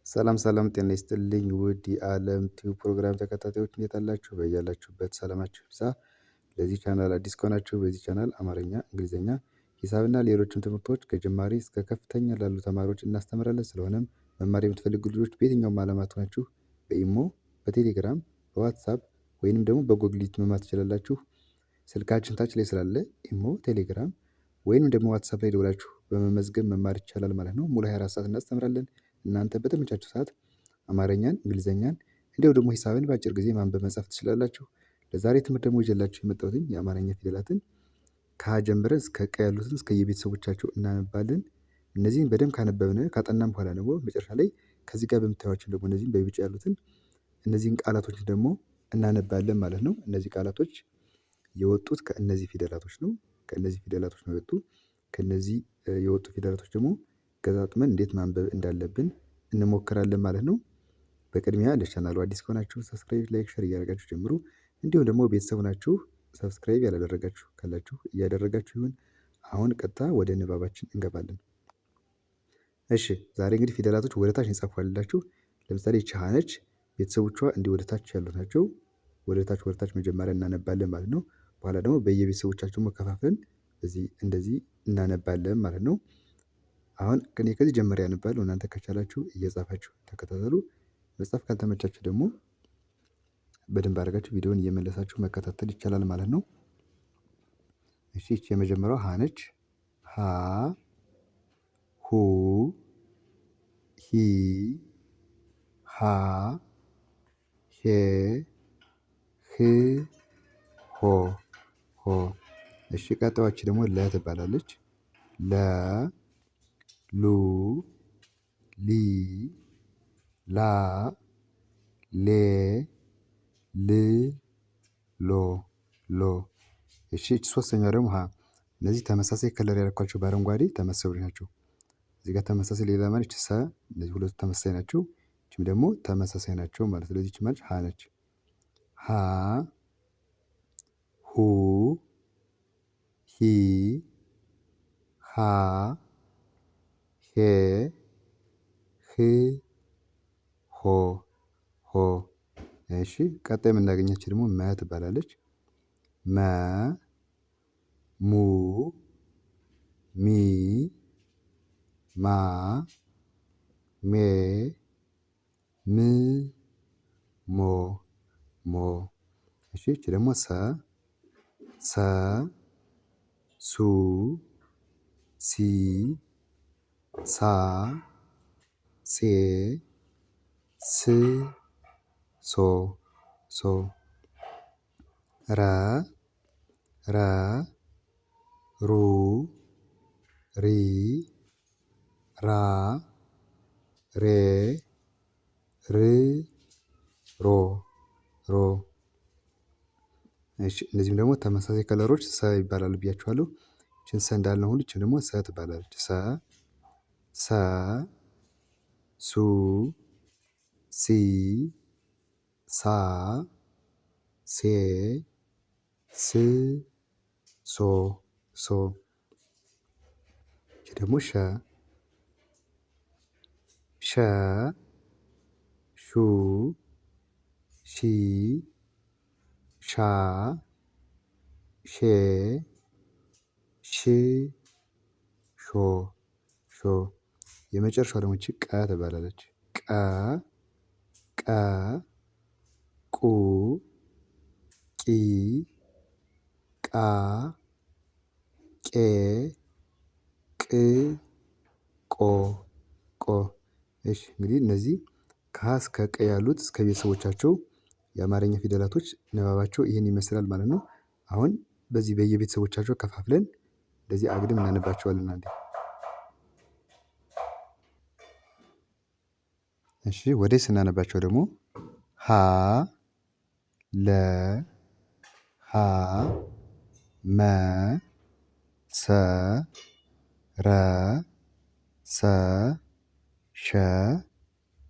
ሰላም ሰላም ጤና ይስጥልኝ ውድ የዓለም ቲዩብ ፕሮግራም ተከታታዮች እንዴት አላችሁ? በያላችሁበት ሰላማችሁ ይብዛ። ለዚህ ቻናል አዲስ ከሆናችሁ በዚህ ቻናል አማርኛ፣ እንግሊዝኛ፣ ሂሳብና ሌሎችም ትምህርቶች ከጀማሪ እስከ ከፍተኛ ላሉ ተማሪዎች እናስተምራለን። ስለሆነም መማር የምትፈልጉ ልጆች በየትኛውም ዓለማት ሆናችሁ በኢሞ፣ በቴሌግራም፣ በዋትሳፕ ወይንም ደግሞ በጎግል ሚት መማር ትችላላችሁ። ስልካችን ታች ላይ ስላለ ኢሞ፣ ቴሌግራም ወይንም ደግሞ ዋትሳፕ ላይ ደውላችሁ በመመዝገብ መማር ይቻላል ማለት ነው። ሙሉ 24 ሰዓት እናስተምራለን። እናንተ በተመቻችሁ ሰዓት አማርኛን፣ እንግሊዝኛን እንዲሁም ደግሞ ሂሳብን በአጭር ጊዜ ማንበብ መጻፍ ትችላላችሁ። ለዛሬ ትምህርት ደግሞ ይዤላችሁ የመጣሁት የአማርኛ ፊደላትን ከሀ ጀምረን እስከ ቀ ያሉትን እስከ የቤተሰቦቻቸው እናነባለን። እነዚህን በደንብ ካነበብን ካጠናን በኋላ ደግሞ መጨረሻ ላይ ከዚህ ጋር በምታዩዋቸው ደግሞ እነዚህን በቢጫ ያሉትን እነዚህን ቃላቶች ደግሞ እናነባለን ማለት ነው። እነዚህ ቃላቶች የወጡት ከእነዚህ ፊደላቶች ነው። ከእነዚህ ፊደላቶች ነው የወጡ። ከእነዚህ የወጡ ፊደላቶች ደግሞ ገጣጥመን እንዴት ማንበብ እንዳለብን እንሞክራለን ማለት ነው። በቅድሚያ ለቻናሉ አዲስ ከሆናችሁ ሰብስክራይብ፣ ላይክ፣ ሸር እያደረጋችሁ ጀምሩ። እንዲሁም ደግሞ ቤተሰብ ናችሁ ሰብስክራይብ ያላደረጋችሁ ካላችሁ እያደረጋችሁ ይሁን። አሁን ቀጥታ ወደ ንባባችን እንገባለን። እሺ ዛሬ እንግዲህ ፊደላቶች ወደ ታች እንጻፋላችሁ። ለምሳሌ ይህች ሀ ነች። ቤተሰቦቿ እንዲህ ወደ ታች ያሉት ናቸው። ወደ ታች መጀመሪያ እናነባለን ማለት ነው። በኋላ ደግሞ በየቤተሰቦቻቸው መከፋፈልን እንደዚህ እናነባለን ማለት ነው። አሁን እኔ ከዚህ ጀምሬ አነባለሁ። እናንተ ከቻላችሁ እየጻፋችሁ ተከታተሉ። መጻፍ ካልተመቻችሁ ደግሞ በደንብ አድርጋችሁ ቪዲዮውን እየመለሳችሁ መከታተል ይቻላል ማለት ነው። እሺ ይቺ የመጀመሪያው ሀ ነች። ሀ ሁ ሂ ሃ ሄ ህ ሆ ሆ። እሺ ቀጣዮች ደግሞ ለ ትባላለች። ለ ሉ ሊ ላ ሌ ል ሎ ሎ። እሺ ሶስተኛው ደግሞ ሀ። እነዚህ ተመሳሳይ ከለር ያደረኳቸው በአረንጓዴ ተመሳሳይ ናቸው። እዚህ ጋር ተመሳሳይ ሌላ ማለት ሰ። እነዚህ ሁለቱ ተመሳሳይ ናቸው። ይህችም ደግሞ ተመሳሳይ ናቸው ማለት ነው። ስለዚህ ይህች ማለት ሀ ነች። ሀ ሁ ሂ ሃ ሄ ህ ሆ ሆ። እሺ ቀጣይ የምናገኛቸው ደግሞ መ ትባላለች። መ ሙ ሚ ማ ሜ ም ሞ ሞ። እሺ ይቺ ደግሞ ሰ ሱ ሲ ሳ ሴ ስ ሶ ሶ። ረ ሩ ሪ ራ ሬ ር ሮ ሮ። እሺ እነዚህም ደግሞ ተመሳሳይ ከለሮች ሰ ይባላሉ ብያችኋለሁ። ይችን ሰ እንዳልነው ሁሉ ይችን ደግሞ ሰ ትባላለች። ሰ ሱ ሲ ሳ ሴ ስ ሶ ሶ። ይቺ ደግሞ ሸ ሹ ሺ ሻ ሼ ሽ ሾ ሾ። የመጨረሻው ደግሞ ይቺ ቀ ትባላለች። ቀ ቁ ቂ ቃ ቄ ቅ ቆ ቆ። እሺ እንግዲህ እነዚህ ከሀ እስከ ቀ ያሉት እስከ ቤተሰቦቻቸው የአማርኛ ፊደላቶች ንባባቸው ይህን ይመስላል ማለት ነው። አሁን በዚህ በየቤተሰቦቻቸው ከፋፍለን እንደዚህ አግድም እናነባቸዋለን አንዴ። እሺ ወዴት ስናነባቸው ደግሞ ሀ ለ ሀ መ ሰ ረ ሰ ሸ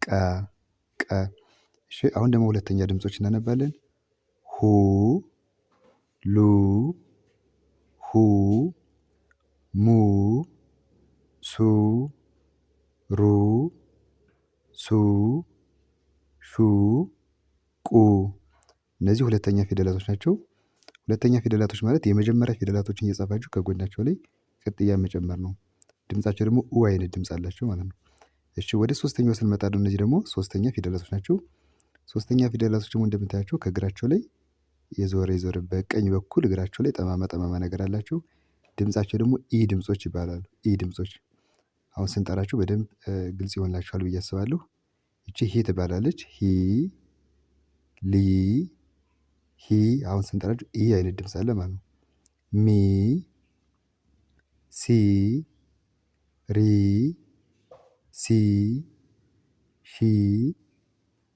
ቀ ቀ። እሺ አሁን ደግሞ ሁለተኛ ድምጾች እናነባለን። ሁ ሉ ሁ ሙ ሱ ሩ ሱ ሹ ቁ እነዚህ ሁለተኛ ፊደላቶች ናቸው። ሁለተኛ ፊደላቶች ማለት የመጀመሪያ ፊደላቶችን እየጻፋችሁ ከጎናቸው ላይ ቅጥያ መጨመር ነው። ድምጻቸው ደግሞ ኡ አይነት ድምጽ አላቸው ማለት ነው። እሺ ወደ ሶስተኛው ስንመጣ ደግሞ እነዚህ ደግሞ ሶስተኛ ፊደላቶች ናቸው። ሶስተኛ ፊደላቶች ደግሞ እንደምታያቸው ከእግራቸው ላይ የዞረ በቀኝ በኩል እግራቸው ላይ ጠማማ ጠማማ ነገር አላቸው። ድምጻቸው ደግሞ ኢ ድምጾች ይባላሉ። ኢ ድምጾች አሁን ስንጠራቸው በደንብ ግልጽ ይሆንላችኋል ብዬ አስባለሁ። ይቺ ሂ ትባላለች። ሂ ሊ ሂ አሁን ስንጠራቸው ኢ አይነት ድምጽ አለ ማለት ነው። ሚ ሲ ሪ ሲ ሺ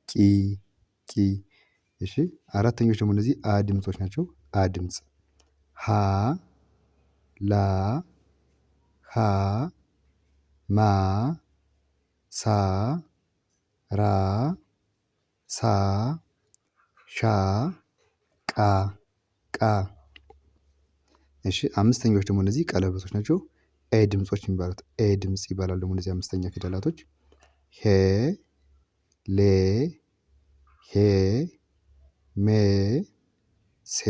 ቂ ቂ እሺ አራተኞች ደግሞ እነዚህ አ ድምጾች ናቸው። አ ድምጽ ሃ ላ ሃ ማ ሳ ራ ሳ ሻ ቃ ቃ እሺ አምስተኞች ደግሞ እነዚህ ቀለበቶች ናቸው። ኤ ድምጾች የሚባሉት ኤ ድምጽ ይባላሉ። ደግሞ እነዚህ አምስተኛ ፊደላቶች ሄ ሌ ሄ ሜ ሴ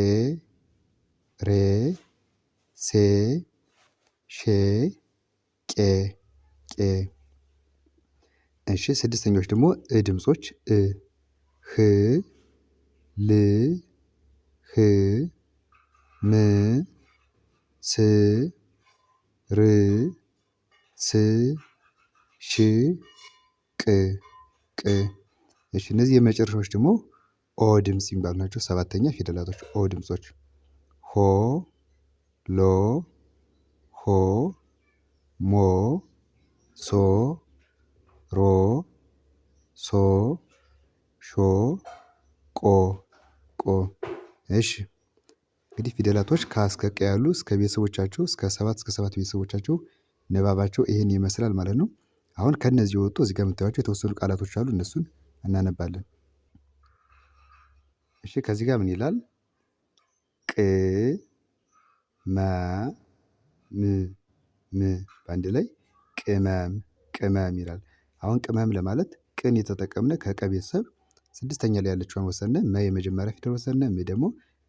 ሬ ሴ ሼ ቄ ቄ እሺ ስድስተኞች ደግሞ እ ድምጾች እ ህ ል ህ ም ስ ር ስ ሽ ቅ ቅ እሺ እነዚህ የመጨረሻዎች ደግሞ ኦ ድምጽ የሚባሉ ናቸው። ሰባተኛ ፊደላቶች ኦ ድምጾች ሆ ሎ ሆ ሞ ሶ ሮ ሶ ሾ ቆ ቆ እሺ እንግዲህ ፊደላቶች ከ እስከ ቀ ያሉ እስከ ቤተሰቦቻቸው እስከ 7 ቤተሰቦቻቸው ንባባቸው ይሄን ይመስላል ማለት ነው። አሁን ከነዚህ የወጡ እዚህ ጋር የምታዩዋቸው የተወሰኑ ቃላቶች አሉ። እነሱን እናነባለን። እሺ ከዚህ ጋር ምን ይላል? ቅ መ ም ም በአንድ ላይ ቅመም ቅመም ይላል። አሁን ቅመም ለማለት ቅን የተጠቀምነ ከቀ ቤተሰብ ስድስተኛ ላይ ያለችዋን ወሰድነ። መ የመጀመሪያ ፊደል ወሰድነ። ም ደግሞ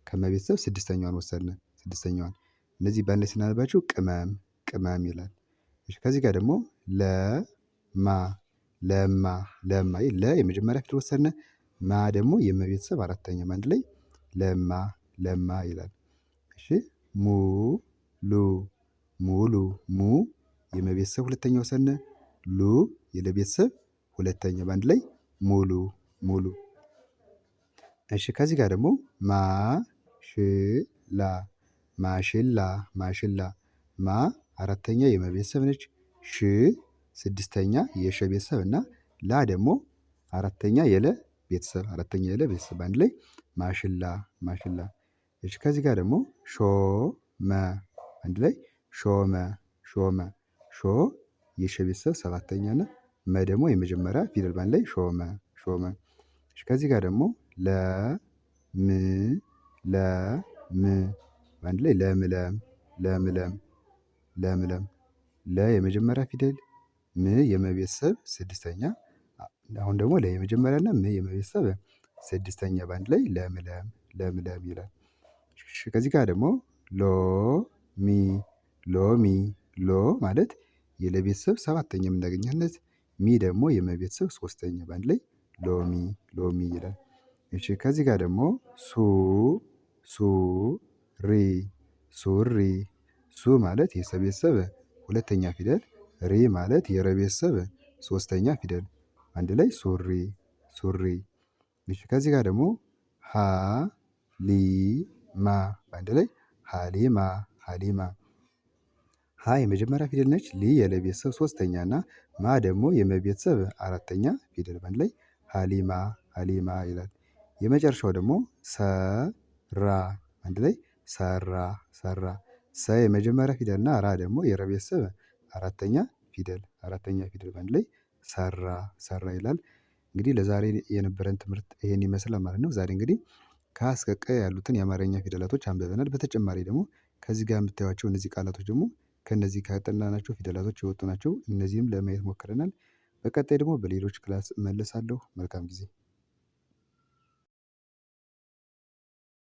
ከመ ቤተሰብ ስድስተኛዋን ወሰድነ። ስድስተኛዋን እነዚህ በአንድ ላይ ስናነባቸው ቅመም ቅመም ይላል። እሺ ከዚህ ጋር ደግሞ ለማ ለማ ለማ ለ የመጀመሪያ ፊደል ወሰድነ። ማ ደግሞ የመ ቤተሰብ አራተኛ በአንድ ላይ ለማ ለማ ይላል። እሺ ሙሉ ሙሉ ሙ የመ ቤተሰብ ሁለተኛ ወሰድነ። ሉ የለ ቤተሰብ ሁለተኛ በአንድ ላይ ሙሉ ሙሉ። እሺ ከዚህ ጋር ደግሞ ማሽላ ማሽላ ማሽላ ማ አራተኛ የመ ቤተሰብ ነች። ሽ ስድስተኛ የሸ ቤተሰብ እና ላ ደግሞ አራተኛ የለ ቤተሰብ በአንድ ላይ ማሽላ ማሽላ። እሺ ከዚህ ጋር ደግሞ ሾመ አንድ ላይ ሾመ ሾመ ሾ የሸ ቤተሰብ ሰባተኛ እና መ ደግሞ የመጀመሪያ ፊደል በአንድ ላይ ሾመ ሾመ። እሺ ከዚህ ጋር ደግሞ ለም በአንድ ላይ ለምለም ለምለም ለምለም ለ የመጀመሪያ ፊደል ም የመ ቤተሰብ ስድስተኛ አሁን ደግሞ ለ የመጀመሪያ እና ም የመ ቤተሰብ ስድስተኛ በአንድ ላይ ለምለም ለምለም ይላል። እሺ ከዚህ ጋር ደግሞ ሎሚ ሎሚ ሎ ማለት የለ ቤተሰብ ሰባተኛ የምናገኛለት ሚ ደግሞ የመ ቤተሰብ ሶስተኛ በአንድ ላይ ሎሚ ሎሚ ይላል። እሺ ከዚህ ጋር ደግሞ ሱሪ ሱሪ ሱ ማለት የሰ ቤተሰብ ሁለተኛ ፊደል ሪ ማለት የረ ቤተሰብ ሶስተኛ ፊደል አንድ ላይ ሱሪ ሱሪ። እሺ ከዚህ ጋር ደግሞ ሀሊማ በአንድ ላይ ሀሊማ ሀሊማ ሀ የመጀመሪያ ፊደል ነች። ሊ የለ ቤተሰብ ሶስተኛ እና ማ ደግሞ የመ ቤተሰብ አራተኛ ፊደል በአንድ ላይ ሀሊማ ሀሊማ ይላል። የመጨረሻው ደግሞ ሰራ አንድ ላይ ሰራ ሰራ ሰ የመጀመሪያ ፊደል እና ራ ደግሞ የረ ቤተሰብ አራተኛ ፊደል በአንድ ላይ ሰራ ሰራ ይላል። እንግዲህ ለዛሬ የነበረን ትምህርት ይሄን ይመስላል ማለት ነው። ዛሬ እንግዲህ ከ እስከ ቀ ያሉትን የአማርኛ ፊደላቶች አንብበናል። በተጨማሪ ደግሞ ከዚህ ጋር የምታዩዋቸው እነዚህ ቃላቶች ደግሞ ከእነዚህ ካጠናናቸው ፊደላቶች የወጡ ናቸው። እነዚህም ለማየት ሞክረናል። በቀጣይ ደግሞ በሌሎች ክላስ እመለሳለሁ። መልካም ጊዜ